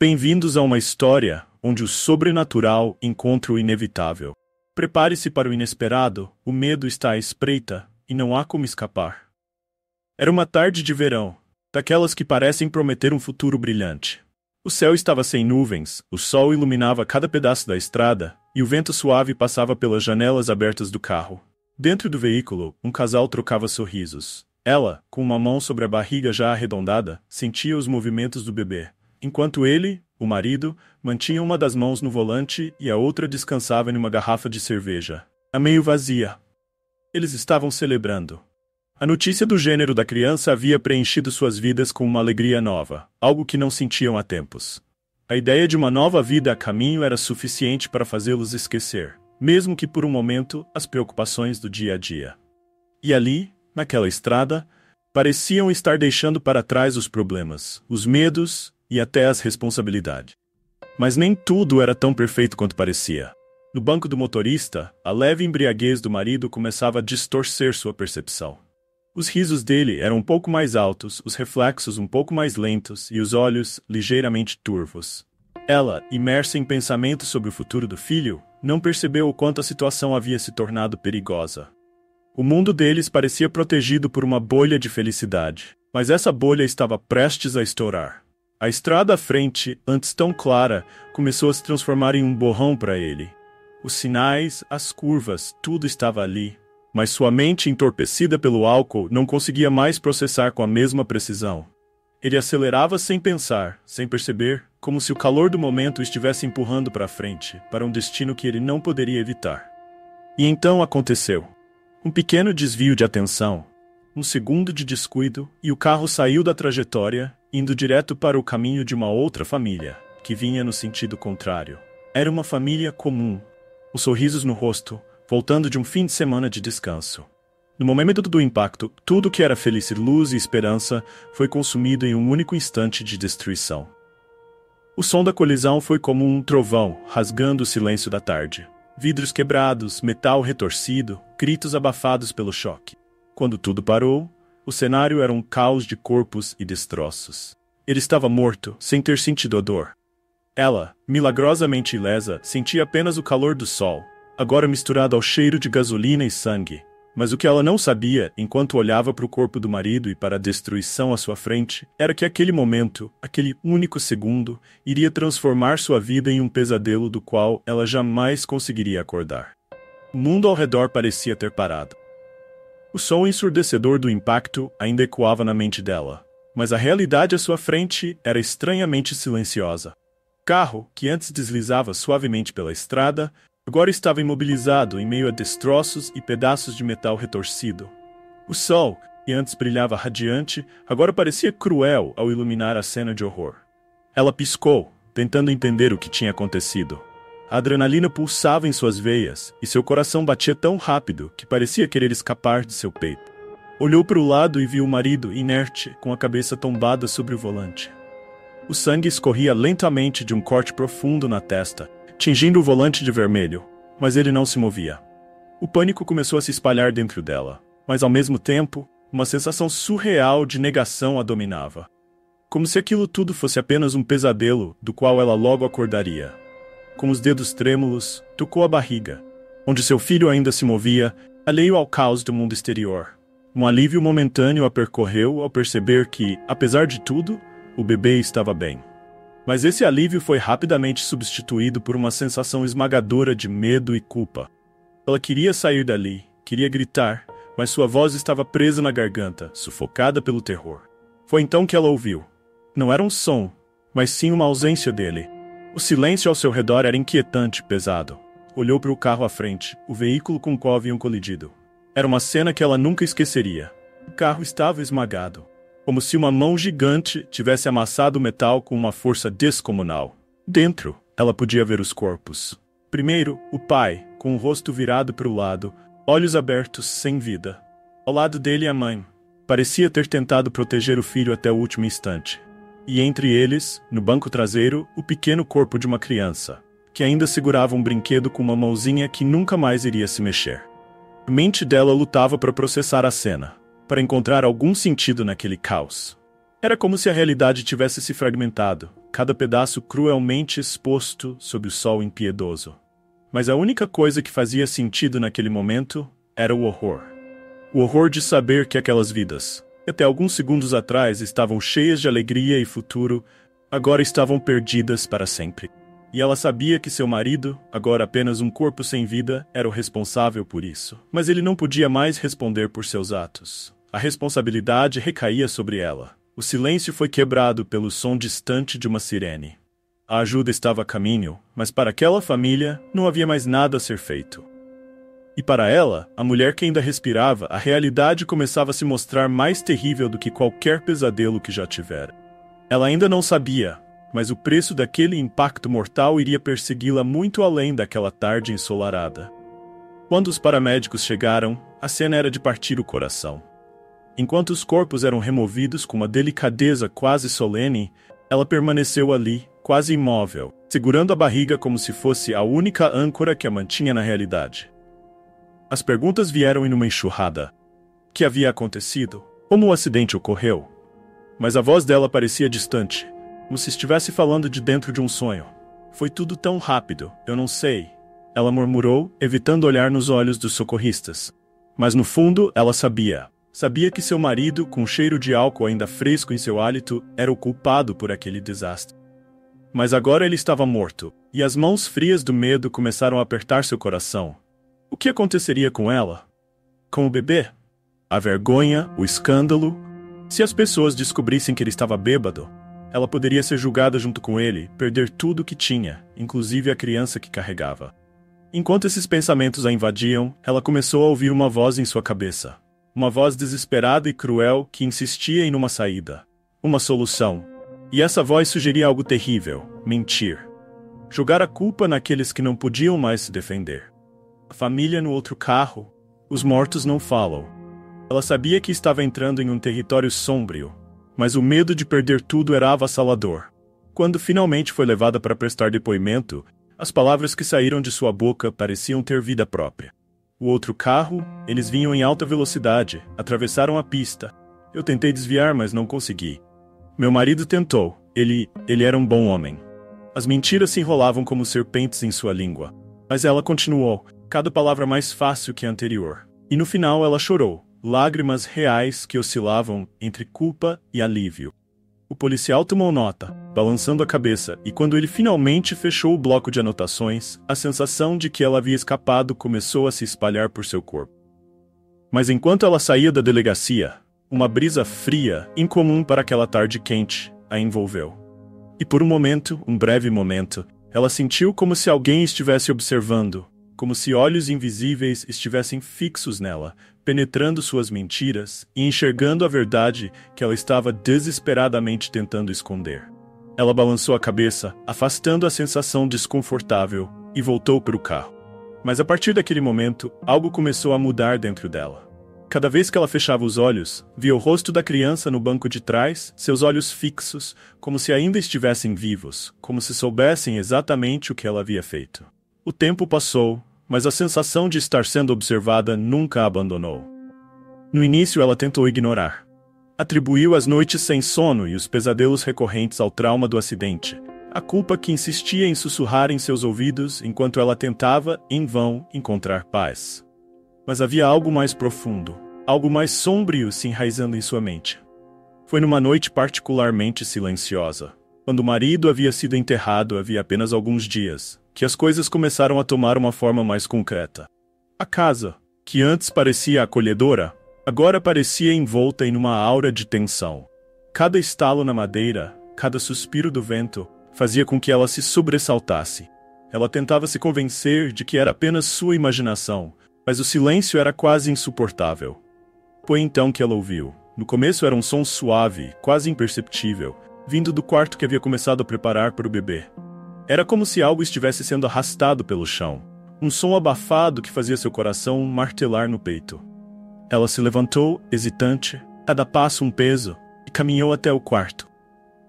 Bem-vindos a uma história onde o sobrenatural encontra o inevitável. Prepare-se para o inesperado, o medo está à espreita e não há como escapar. Era uma tarde de verão, daquelas que parecem prometer um futuro brilhante. O céu estava sem nuvens, o sol iluminava cada pedaço da estrada e o vento suave passava pelas janelas abertas do carro. Dentro do veículo, um casal trocava sorrisos. Ela, com uma mão sobre a barriga já arredondada, sentia os movimentos do bebê, enquanto ele, o marido, mantinha uma das mãos no volante e a outra descansava em uma garrafa de cerveja, a meio vazia. Eles estavam celebrando. A notícia do gênero da criança havia preenchido suas vidas com uma alegria nova, algo que não sentiam há tempos. A ideia de uma nova vida a caminho era suficiente para fazê-los esquecer, mesmo que por um momento, as preocupações do dia a dia. E ali, naquela estrada, pareciam estar deixando para trás os problemas, os medos e até as responsabilidades. Mas nem tudo era tão perfeito quanto parecia. No banco do motorista, a leve embriaguez do marido começava a distorcer sua percepção. Os risos dele eram um pouco mais altos, os reflexos um pouco mais lentos e os olhos ligeiramente turvos. Ela, imersa em pensamentos sobre o futuro do filho, não percebeu o quanto a situação havia se tornado perigosa. O mundo deles parecia protegido por uma bolha de felicidade, mas essa bolha estava prestes a estourar. A estrada à frente, antes tão clara, começou a se transformar em um borrão para ele. Os sinais, as curvas, tudo estava ali, mas sua mente entorpecida pelo álcool não conseguia mais processar com a mesma precisão. Ele acelerava sem pensar, sem perceber, como se o calor do momento o estivesse empurrando para frente, para um destino que ele não poderia evitar. E então aconteceu. Um pequeno desvio de atenção, um segundo de descuido, e o carro saiu da trajetória, indo direto para o caminho de uma outra família, que vinha no sentido contrário. Era uma família comum, os sorrisos no rosto, voltando de um fim de semana de descanso. No momento do impacto, tudo que era felicidade, luz e esperança foi consumido em um único instante de destruição. O som da colisão foi como um trovão, rasgando o silêncio da tarde. Vidros quebrados, metal retorcido, gritos abafados pelo choque. Quando tudo parou, o cenário era um caos de corpos e destroços. Ele estava morto, sem ter sentido a dor. Ela, milagrosamente ilesa, sentia apenas o calor do sol, agora misturado ao cheiro de gasolina e sangue. Mas o que ela não sabia, enquanto olhava para o corpo do marido e para a destruição à sua frente, era que aquele momento, aquele único segundo, iria transformar sua vida em um pesadelo do qual ela jamais conseguiria acordar. O mundo ao redor parecia ter parado. O som ensurdecedor do impacto ainda ecoava na mente dela, mas a realidade à sua frente era estranhamente silenciosa. O carro, que antes deslizava suavemente pela estrada, agora estava imobilizado em meio a destroços e pedaços de metal retorcido. O sol, que antes brilhava radiante, agora parecia cruel ao iluminar a cena de horror. Ela piscou, tentando entender o que tinha acontecido. A adrenalina pulsava em suas veias, e seu coração batia tão rápido que parecia querer escapar de seu peito. Olhou para o lado e viu o marido inerte, com a cabeça tombada sobre o volante. O sangue escorria lentamente de um corte profundo na testa, tingindo o volante de vermelho, mas ele não se movia. O pânico começou a se espalhar dentro dela, mas ao mesmo tempo, uma sensação surreal de negação a dominava. Como se aquilo tudo fosse apenas um pesadelo do qual ela logo acordaria. Com os dedos trêmulos, tocou a barriga, onde seu filho ainda se movia, alheio ao caos do mundo exterior. Um alívio momentâneo a percorreu ao perceber que, apesar de tudo, o bebê estava bem. Mas esse alívio foi rapidamente substituído por uma sensação esmagadora de medo e culpa. Ela queria sair dali, queria gritar, mas sua voz estava presa na garganta, sufocada pelo terror. Foi então que ela ouviu. Não era um som, mas sim uma ausência dele. O silêncio ao seu redor era inquietante e pesado. Olhou para o carro à frente, o veículo com o qual haviam colidido. Era uma cena que ela nunca esqueceria. O carro estava esmagado, como se uma mão gigante tivesse amassado o metal com uma força descomunal. Dentro, ela podia ver os corpos. Primeiro, o pai, com o rosto virado para o lado, olhos abertos, sem vida. Ao lado dele, a mãe. Parecia ter tentado proteger o filho até o último instante. E entre eles, no banco traseiro, o pequeno corpo de uma criança, que ainda segurava um brinquedo com uma mãozinha que nunca mais iria se mexer. A mente dela lutava para processar a cena, para encontrar algum sentido naquele caos. Era como se a realidade tivesse se fragmentado, cada pedaço cruelmente exposto sob o sol impiedoso. Mas a única coisa que fazia sentido naquele momento era o horror. O horror de saber que aquelas vidas, que até alguns segundos atrás estavam cheias de alegria e futuro, agora estavam perdidas para sempre. E ela sabia que seu marido, agora apenas um corpo sem vida, era o responsável por isso. Mas ele não podia mais responder por seus atos. A responsabilidade recaía sobre ela. O silêncio foi quebrado pelo som distante de uma sirene. A ajuda estava a caminho, mas para aquela família não havia mais nada a ser feito. E para ela, a mulher que ainda respirava, a realidade começava a se mostrar mais terrível do que qualquer pesadelo que já tivera. Ela ainda não sabia, mas o preço daquele impacto mortal iria persegui-la muito além daquela tarde ensolarada. Quando os paramédicos chegaram, a cena era de partir o coração. Enquanto os corpos eram removidos com uma delicadeza quase solene, ela permaneceu ali, quase imóvel, segurando a barriga como se fosse a única âncora que a mantinha na realidade. As perguntas vieram em uma enxurrada. O que havia acontecido? Como o acidente ocorreu? Mas a voz dela parecia distante, como se estivesse falando de dentro de um sonho. Foi tudo tão rápido, eu não sei. Ela murmurou, evitando olhar nos olhos dos socorristas. Mas no fundo, ela sabia. Sabia que seu marido, com o cheiro de álcool ainda fresco em seu hálito, era o culpado por aquele desastre. Mas agora ele estava morto, e as mãos frias do medo começaram a apertar seu coração. O que aconteceria com ela? Com o bebê? A vergonha, o escândalo? Se as pessoas descobrissem que ele estava bêbado, ela poderia ser julgada junto com ele, perder tudo o que tinha, inclusive a criança que carregava. Enquanto esses pensamentos a invadiam, ela começou a ouvir uma voz em sua cabeça. Uma voz desesperada e cruel que insistia em uma saída. Uma solução. E essa voz sugeria algo terrível: mentir. Jogar a culpa naqueles que não podiam mais se defender. A família no outro carro. Os mortos não falam. Ela sabia que estava entrando em um território sombrio, mas o medo de perder tudo era avassalador. Quando finalmente foi levada para prestar depoimento, as palavras que saíram de sua boca pareciam ter vida própria. O outro carro, eles vinham em alta velocidade, atravessaram a pista. Eu tentei desviar, mas não consegui. Meu marido tentou. Ele era um bom homem. As mentiras se enrolavam como serpentes em sua língua. Mas ela continuou, cada palavra mais fácil que a anterior. E no final ela chorou, lágrimas reais que oscilavam entre culpa e alívio. O policial tomou nota, balançando a cabeça, e quando ele finalmente fechou o bloco de anotações, a sensação de que ela havia escapado começou a se espalhar por seu corpo. Mas enquanto ela saía da delegacia, uma brisa fria, incomum para aquela tarde quente, a envolveu. E por um momento, um breve momento, ela sentiu como se alguém estivesse observando, como se olhos invisíveis estivessem fixos nela, penetrando suas mentiras e enxergando a verdade que ela estava desesperadamente tentando esconder. Ela balançou a cabeça, afastando a sensação desconfortável, e voltou para o carro. Mas a partir daquele momento, algo começou a mudar dentro dela. Cada vez que ela fechava os olhos, via o rosto da criança no banco de trás, seus olhos fixos, como se ainda estivessem vivos, como se soubessem exatamente o que ela havia feito. O tempo passou, mas a sensação de estar sendo observada nunca a abandonou. No início ela tentou ignorar. Atribuiu as noites sem sono e os pesadelos recorrentes ao trauma do acidente, a culpa que insistia em sussurrar em seus ouvidos enquanto ela tentava, em vão, encontrar paz. Mas havia algo mais profundo, algo mais sombrio se enraizando em sua mente. Foi numa noite particularmente silenciosa, quando o marido havia sido enterrado havia apenas alguns dias, que as coisas começaram a tomar uma forma mais concreta. A casa, que antes parecia acolhedora, agora parecia envolta em uma aura de tensão. Cada estalo na madeira, cada suspiro do vento, fazia com que ela se sobressaltasse. Ela tentava se convencer de que era apenas sua imaginação, mas o silêncio era quase insuportável. Foi então que ela ouviu. No começo era um som suave, quase imperceptível, vindo do quarto que havia começado a preparar para o bebê. Era como se algo estivesse sendo arrastado pelo chão. Um som abafado que fazia seu coração martelar no peito. Ela se levantou, hesitante, cada passo um peso, e caminhou até o quarto.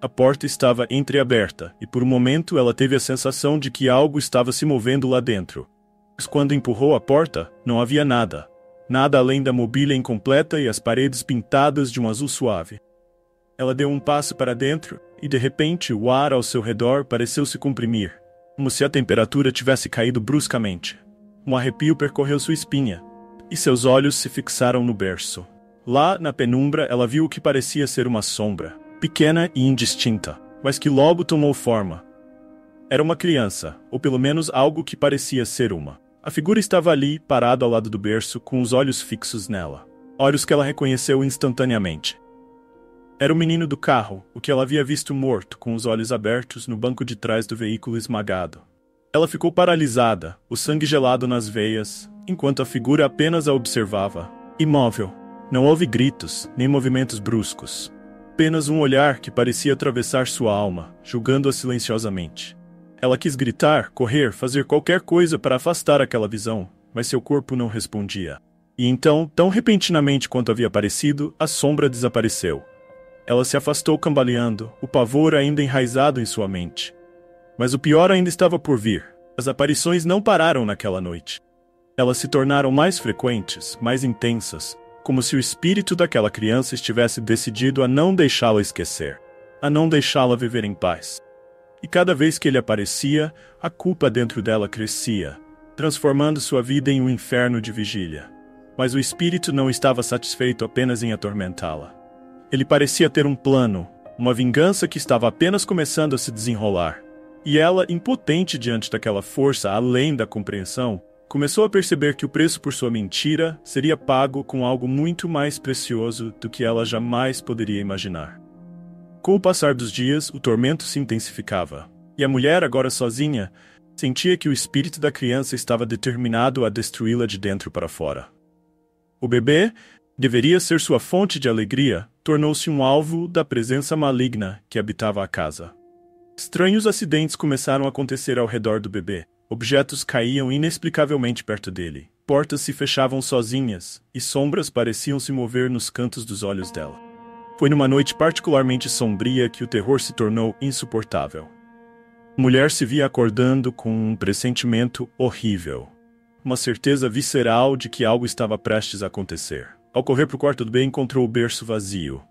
A porta estava entreaberta, e por um momento ela teve a sensação de que algo estava se movendo lá dentro. Mas quando empurrou a porta, não havia nada. Nada além da mobília incompleta e as paredes pintadas de um azul suave. Ela deu um passo para dentro, e de repente o ar ao seu redor pareceu se comprimir, como se a temperatura tivesse caído bruscamente. Um arrepio percorreu sua espinha, e seus olhos se fixaram no berço. Lá, na penumbra, ela viu o que parecia ser uma sombra, pequena e indistinta, mas que logo tomou forma. Era uma criança, ou pelo menos algo que parecia ser uma. A figura estava ali, parada ao lado do berço, com os olhos fixos nela. Olhos que ela reconheceu instantaneamente. Era o menino do carro, o que ela havia visto morto, com os olhos abertos, no banco de trás do veículo esmagado. Ela ficou paralisada, o sangue gelado nas veias, enquanto a figura apenas a observava, imóvel. Não houve gritos, nem movimentos bruscos. Apenas um olhar que parecia atravessar sua alma, julgando-a silenciosamente. Ela quis gritar, correr, fazer qualquer coisa para afastar aquela visão, mas seu corpo não respondia. E então, tão repentinamente quanto havia parecido, a sombra desapareceu. Ela se afastou cambaleando, o pavor ainda enraizado em sua mente. Mas o pior ainda estava por vir. As aparições não pararam naquela noite. Elas se tornaram mais frequentes, mais intensas, como se o espírito daquela criança estivesse decidido a não deixá-la esquecer, a não deixá-la viver em paz. E cada vez que ele aparecia, a culpa dentro dela crescia, transformando sua vida em um inferno de vigília. Mas o espírito não estava satisfeito apenas em atormentá-la. Ele parecia ter um plano, uma vingança que estava apenas começando a se desenrolar. E ela, impotente diante daquela força além da compreensão, começou a perceber que o preço por sua mentira seria pago com algo muito mais precioso do que ela jamais poderia imaginar. Com o passar dos dias, o tormento se intensificava, e a mulher, agora sozinha, sentia que o espírito da criança estava determinado a destruí-la de dentro para fora. O bebê, deveria ser sua fonte de alegria, tornou-se um alvo da presença maligna que habitava a casa. Estranhos acidentes começaram a acontecer ao redor do bebê. Objetos caíam inexplicavelmente perto dele. Portas se fechavam sozinhas, e sombras pareciam se mover nos cantos dos olhos dela. Foi numa noite particularmente sombria que o terror se tornou insuportável. A mulher se via acordando com um pressentimento horrível. Uma certeza visceral de que algo estava prestes a acontecer. Ao correr para o quarto do bebê, encontrou o berço vazio.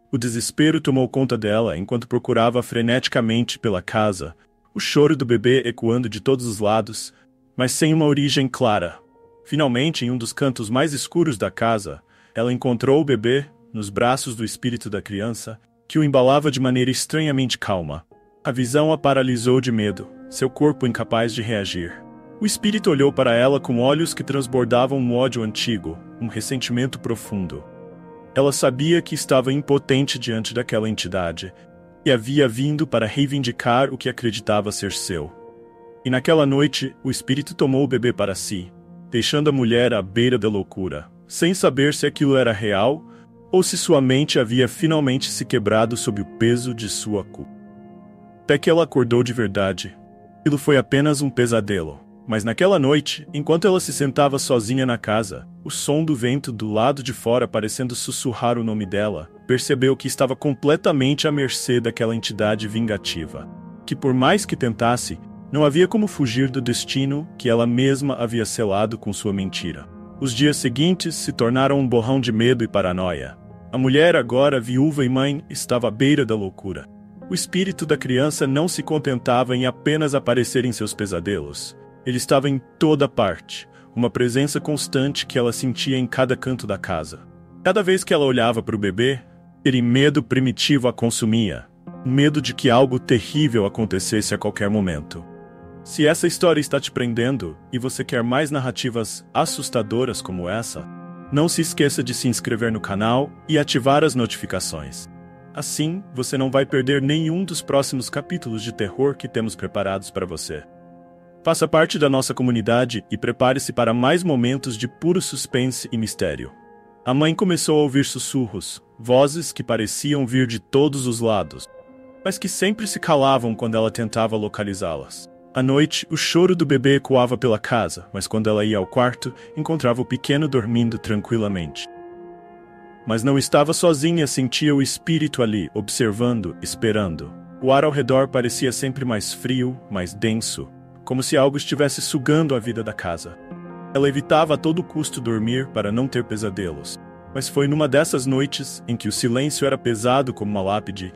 O desespero tomou conta dela enquanto procurava freneticamente pela casa, o choro do bebê ecoando de todos os lados, mas sem uma origem clara. Finalmente, em um dos cantos mais escuros da casa, ela encontrou o bebê nos braços do espírito da criança, que o embalava de maneira estranhamente calma. A visão a paralisou de medo, seu corpo incapaz de reagir. O espírito olhou para ela com olhos que transbordavam um ódio antigo, um ressentimento profundo. Ela sabia que estava impotente diante daquela entidade, e havia vindo para reivindicar o que acreditava ser seu. E naquela noite, o espírito tomou o bebê para si, deixando a mulher à beira da loucura, sem saber se aquilo era real ou se sua mente havia finalmente se quebrado sob o peso de sua culpa. Até que ela acordou de verdade. Aquilo foi apenas um pesadelo. Mas naquela noite, enquanto ela se sentava sozinha na casa, o som do vento do lado de fora parecendo sussurrar o nome dela, percebeu que estava completamente à mercê daquela entidade vingativa, que por mais que tentasse, não havia como fugir do destino que ela mesma havia selado com sua mentira. Os dias seguintes se tornaram um borrão de medo e paranoia. A mulher, agora viúva e mãe, estava à beira da loucura. O espírito da criança não se contentava em apenas aparecer em seus pesadelos. Ele estava em toda parte, uma presença constante que ela sentia em cada canto da casa. Cada vez que ela olhava para o bebê, aquele medo primitivo a consumia, medo de que algo terrível acontecesse a qualquer momento. Se essa história está te prendendo e você quer mais narrativas assustadoras como essa, não se esqueça de se inscrever no canal e ativar as notificações. Assim, você não vai perder nenhum dos próximos capítulos de terror que temos preparados para você. Faça parte da nossa comunidade e prepare-se para mais momentos de puro suspense e mistério. A mãe começou a ouvir sussurros, vozes que pareciam vir de todos os lados, mas que sempre se calavam quando ela tentava localizá-las. À noite, o choro do bebê ecoava pela casa, mas quando ela ia ao quarto, encontrava o pequeno dormindo tranquilamente. Mas não estava sozinha, sentia o espírito ali, observando, esperando. O ar ao redor parecia sempre mais frio, mais denso, como se algo estivesse sugando a vida da casa. Ela evitava a todo custo dormir para não ter pesadelos. Mas foi numa dessas noites, em que o silêncio era pesado como uma lápide,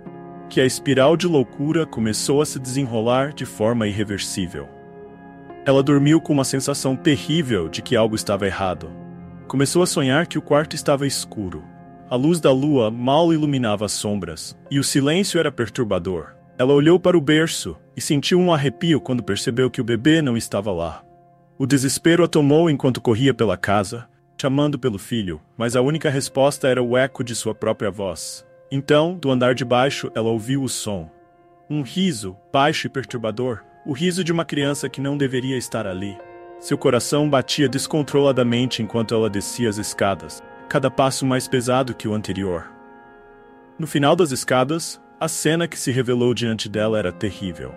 que a espiral de loucura começou a se desenrolar de forma irreversível. Ela dormiu com uma sensação terrível de que algo estava errado. Começou a sonhar que o quarto estava escuro. A luz da lua mal iluminava as sombras, e o silêncio era perturbador. Ela olhou para o berço e sentiu um arrepio quando percebeu que o bebê não estava lá. O desespero a tomou enquanto corria pela casa, chamando pelo filho, mas a única resposta era o eco de sua própria voz. Então, do andar de baixo, ela ouviu o som. Um riso, baixo e perturbador, o riso de uma criança que não deveria estar ali. Seu coração batia descontroladamente enquanto ela descia as escadas, cada passo mais pesado que o anterior. No final das escadas, a cena que se revelou diante dela era terrível.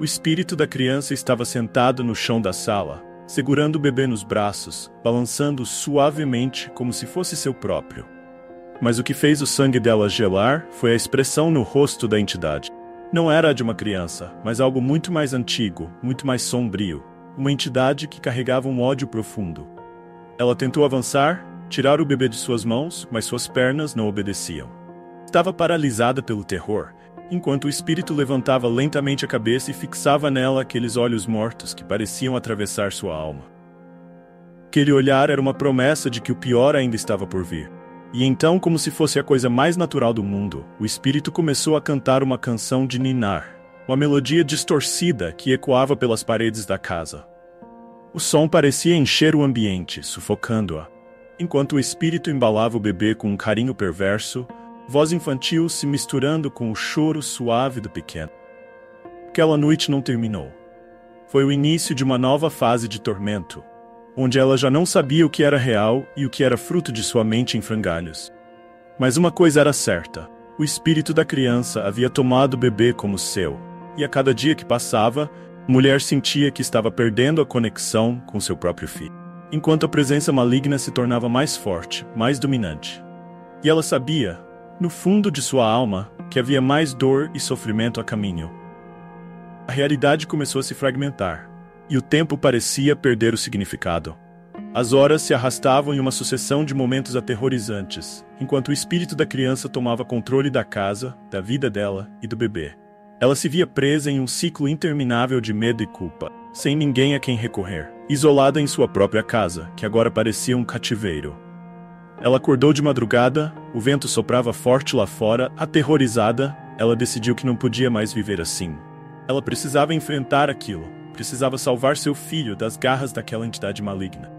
O espírito da criança estava sentado no chão da sala, segurando o bebê nos braços, balançando suavemente como se fosse seu próprio. Mas o que fez o sangue dela gelar foi a expressão no rosto da entidade. Não era a de uma criança, mas algo muito mais antigo, muito mais sombrio. Uma entidade que carregava um ódio profundo. Ela tentou avançar, tirar o bebê de suas mãos, mas suas pernas não obedeciam. Estava paralisada pelo terror, enquanto o espírito levantava lentamente a cabeça e fixava nela aqueles olhos mortos que pareciam atravessar sua alma. Aquele olhar era uma promessa de que o pior ainda estava por vir. E então, como se fosse a coisa mais natural do mundo, o espírito começou a cantar uma canção de ninar, uma melodia distorcida que ecoava pelas paredes da casa. O som parecia encher o ambiente, sufocando-a. Enquanto o espírito embalava o bebê com um carinho perverso, voz infantil se misturando com o choro suave do pequeno. Aquela noite não terminou. Foi o início de uma nova fase de tormento, onde ela já não sabia o que era real e o que era fruto de sua mente em frangalhos. Mas uma coisa era certa: o espírito da criança havia tomado o bebê como seu, e a cada dia que passava, a mulher sentia que estava perdendo a conexão com seu próprio filho, enquanto a presença maligna se tornava mais forte, mais dominante. E ela sabia, no fundo de sua alma, que havia mais dor e sofrimento a caminho. A realidade começou a se fragmentar, e o tempo parecia perder o significado. As horas se arrastavam em uma sucessão de momentos aterrorizantes, enquanto o espírito da criança tomava controle da casa, da vida dela e do bebê. Ela se via presa em um ciclo interminável de medo e culpa, sem ninguém a quem recorrer, isolada em sua própria casa, que agora parecia um cativeiro. Ela acordou de madrugada, o vento soprava forte lá fora, aterrorizada, ela decidiu que não podia mais viver assim. Ela precisava enfrentar aquilo. Precisava salvar seu filho das garras daquela entidade maligna.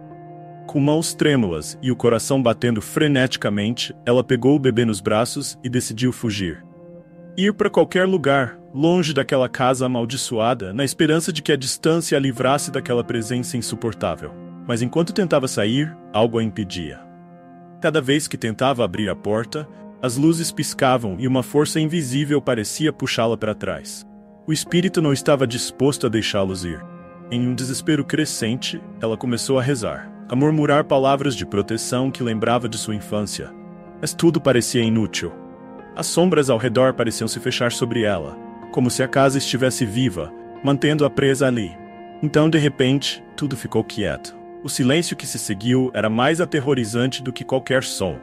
Com mãos trêmulas e o coração batendo freneticamente, ela pegou o bebê nos braços e decidiu fugir. Ir para qualquer lugar, longe daquela casa amaldiçoada, na esperança de que a distância a livrasse daquela presença insuportável. Mas enquanto tentava sair, algo a impedia. Cada vez que tentava abrir a porta, as luzes piscavam e uma força invisível parecia puxá-la para trás. O espírito não estava disposto a deixá-los ir. Em um desespero crescente, ela começou a rezar, a murmurar palavras de proteção que lembrava de sua infância. Mas tudo parecia inútil. As sombras ao redor pareciam se fechar sobre ela, como se a casa estivesse viva, mantendo-a presa ali. Então, de repente, tudo ficou quieto. O silêncio que se seguiu era mais aterrorizante do que qualquer som.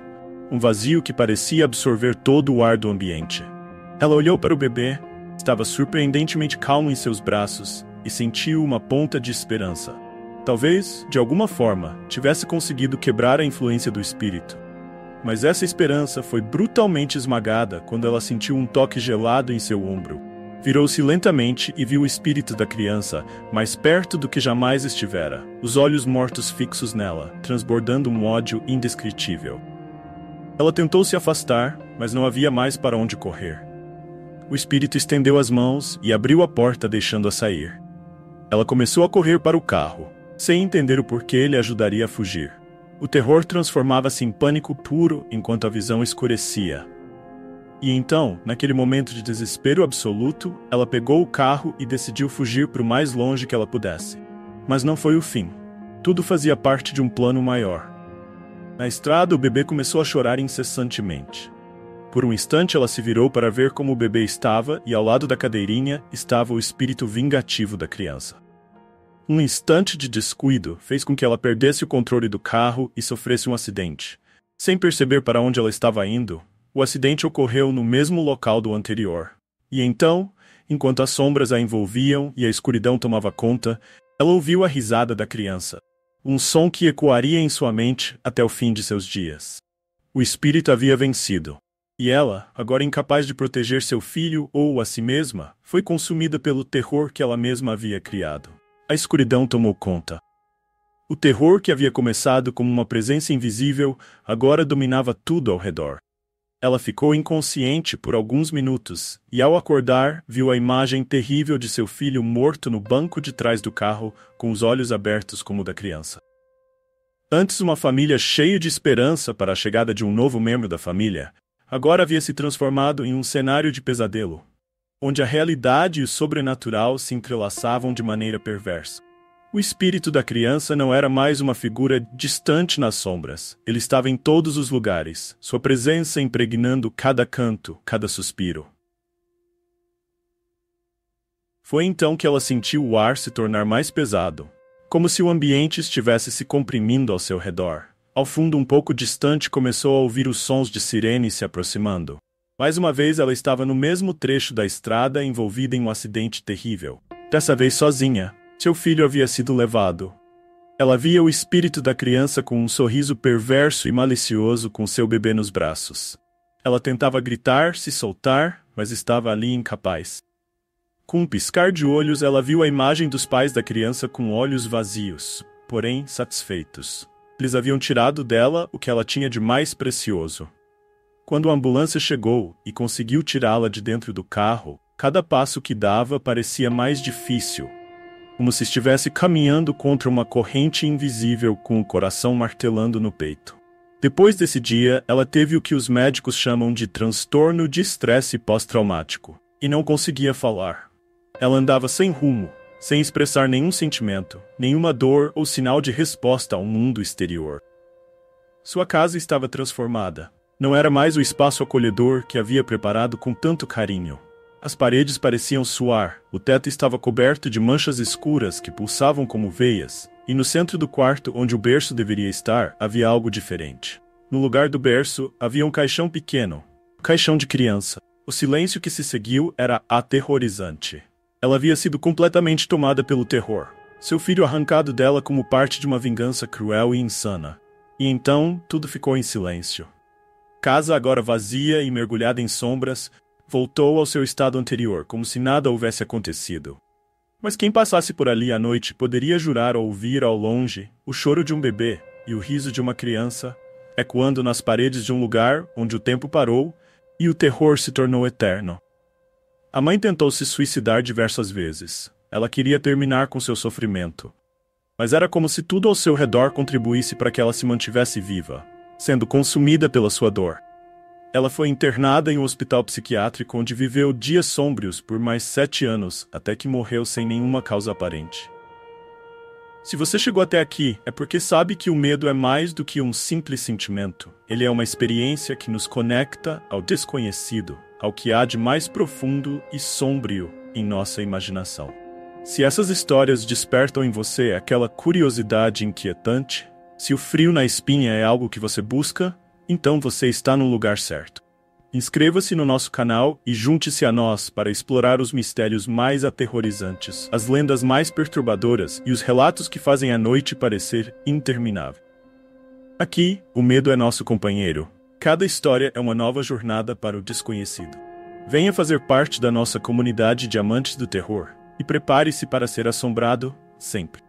Um vazio que parecia absorver todo o ar do ambiente. Ela olhou para o bebê. Estava surpreendentemente calmo em seus braços e sentiu uma ponta de esperança. Talvez, de alguma forma, tivesse conseguido quebrar a influência do espírito. Mas essa esperança foi brutalmente esmagada quando ela sentiu um toque gelado em seu ombro. Virou-se lentamente e viu o espírito da criança, mais perto do que jamais estivera, os olhos mortos fixos nela, transbordando um ódio indescritível. Ela tentou se afastar, mas não havia mais para onde correr. O espírito estendeu as mãos e abriu a porta deixando-a sair. Ela começou a correr para o carro, sem entender o porquê ele ajudaria a fugir. O terror transformava-se em pânico puro enquanto a visão escurecia. E então, naquele momento de desespero absoluto, ela pegou o carro e decidiu fugir para o mais longe que ela pudesse. Mas não foi o fim. Tudo fazia parte de um plano maior. Na estrada, o bebê começou a chorar incessantemente. Por um instante ela se virou para ver como o bebê estava e ao lado da cadeirinha estava o espírito vingativo da criança. Um instante de descuido fez com que ela perdesse o controle do carro e sofresse um acidente. Sem perceber para onde ela estava indo, o acidente ocorreu no mesmo local do anterior. E então, enquanto as sombras a envolviam e a escuridão tomava conta, ela ouviu a risada da criança. Um som que ecoaria em sua mente até o fim de seus dias. O espírito havia vencido. E ela, agora incapaz de proteger seu filho ou a si mesma, foi consumida pelo terror que ela mesma havia criado. A escuridão tomou conta. O terror que havia começado como uma presença invisível, agora dominava tudo ao redor. Ela ficou inconsciente por alguns minutos, e ao acordar, viu a imagem terrível de seu filho morto no banco de trás do carro, com os olhos abertos como o da criança. Antes uma família cheia de esperança para a chegada de um novo membro da família, agora havia se transformado em um cenário de pesadelo, onde a realidade e o sobrenatural se entrelaçavam de maneira perversa. O espírito da criança não era mais uma figura distante nas sombras. Ele estava em todos os lugares, sua presença impregnando cada canto, cada suspiro. Foi então que ela sentiu o ar se tornar mais pesado, como se o ambiente estivesse se comprimindo ao seu redor. Ao fundo, um pouco distante, começou a ouvir os sons de sirenes se aproximando. Mais uma vez, ela estava no mesmo trecho da estrada, envolvida em um acidente terrível. Dessa vez sozinha. Seu filho havia sido levado. Ela via o espírito da criança com um sorriso perverso e malicioso com seu bebê nos braços. Ela tentava gritar, se soltar, mas estava ali incapaz. Com um piscar de olhos, ela viu a imagem dos pais da criança com olhos vazios, porém satisfeitos. Eles haviam tirado dela o que ela tinha de mais precioso. Quando a ambulância chegou e conseguiu tirá-la de dentro do carro, cada passo que dava parecia mais difícil, como se estivesse caminhando contra uma corrente invisível com o coração martelando no peito. Depois desse dia, ela teve o que os médicos chamam de transtorno de estresse pós-traumático, e não conseguia falar. Ela andava sem rumo, sem expressar nenhum sentimento, nenhuma dor ou sinal de resposta ao mundo exterior. Sua casa estava transformada. Não era mais o espaço acolhedor que havia preparado com tanto carinho. As paredes pareciam suar, o teto estava coberto de manchas escuras que pulsavam como veias, e no centro do quarto, onde o berço deveria estar, havia algo diferente. No lugar do berço, havia um caixão pequeno, um caixão de criança. O silêncio que se seguiu era aterrorizante. Ela havia sido completamente tomada pelo terror. Seu filho arrancado dela como parte de uma vingança cruel e insana. E então, tudo ficou em silêncio. Casa agora vazia e mergulhada em sombras, voltou ao seu estado anterior, como se nada houvesse acontecido. Mas quem passasse por ali à noite poderia jurar ouvir ao longe o choro de um bebê e o riso de uma criança, ecoando nas paredes de um lugar onde o tempo parou e o terror se tornou eterno. A mãe tentou se suicidar diversas vezes. Ela queria terminar com seu sofrimento. Mas era como se tudo ao seu redor contribuísse para que ela se mantivesse viva, sendo consumida pela sua dor. Ela foi internada em um hospital psiquiátrico onde viveu dias sômbrios por mais 7 anos, até que morreu sem nenhuma causa aparente. Se você chegou até aqui, é porque sabe que o medo é mais do que um simples sentimento. Ele é uma experiência que nos conecta ao desconhecido, ao que há de mais profundo e sombrio em nossa imaginação. Se essas histórias despertam em você aquela curiosidade inquietante, se o frio na espinha é algo que você busca, então você está no lugar certo. Inscreva-se no nosso canal e junte-se a nós para explorar os mistérios mais aterrorizantes, as lendas mais perturbadoras e os relatos que fazem a noite parecer interminável. Aqui, o medo é nosso companheiro. Cada história é uma nova jornada para o desconhecido. Venha fazer parte da nossa comunidade de amantes do terror e prepare-se para ser assombrado sempre.